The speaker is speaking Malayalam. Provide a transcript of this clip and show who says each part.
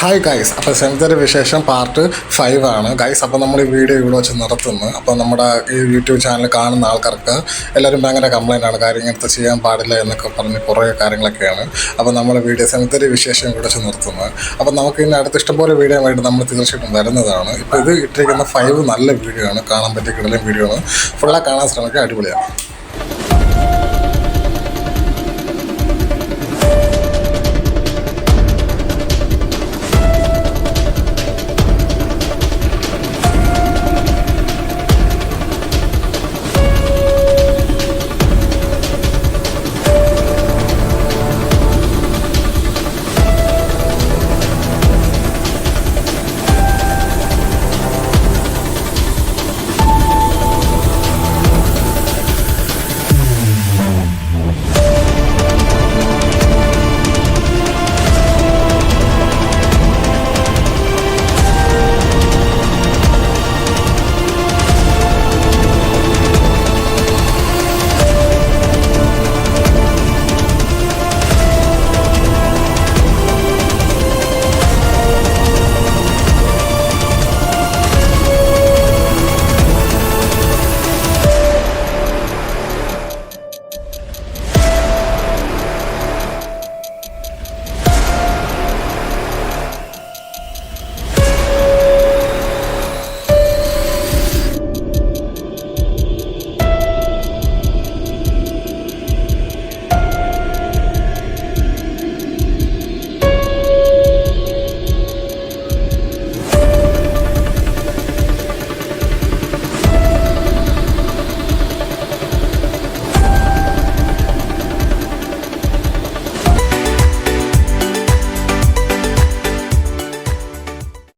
Speaker 1: ഹായ് ഗൈസ്, അപ്പോൾ സെൻസറി വിശേഷം പാർട്ട് 5 ആണ് ഗൈസ്. അപ്പോൾ നമ്മൾ ഈ വീഡിയോ ഇവിടെ വെച്ച് നടത്തുന്നു. അപ്പോൾ നമ്മുടെ ഈ യൂട്യൂബ് ചാനൽ കാണുന്ന ആൾക്കാർക്ക് എല്ലാവരും ഭയങ്കര കംപ്ലൈൻ്റ് ആണ്, കാര്യം ഇങ്ങനത്തെ ചെയ്യാൻ പാടില്ല എന്നൊക്കെ പറഞ്ഞ് കുറേ കാര്യങ്ങളൊക്കെയാണ്. അപ്പോൾ നമ്മൾ വീഡിയോ സെൻസറി വിശേഷം ഇവിടെ വെച്ച് നിർത്തുന്നത്. അപ്പോൾ നമുക്ക് ഇനി അടുത്ത ഇഷ്ടംപോലെ വീഡിയോ ആയിട്ട് നമ്മൾ തീർച്ചയായിട്ടും വരുന്നതാണ്. ഇപ്പോൾ ഇത് ഇട്ടിരിക്കുന്ന 5 നല്ല വീഡിയോ ആണ്, കാണാൻ പറ്റിയ കിടലൻ വീഡിയോ ആണ്. ഫുള്ളായി കാണാൻ ശ്രമിക്കുക, അടിപൊളിയാണ്.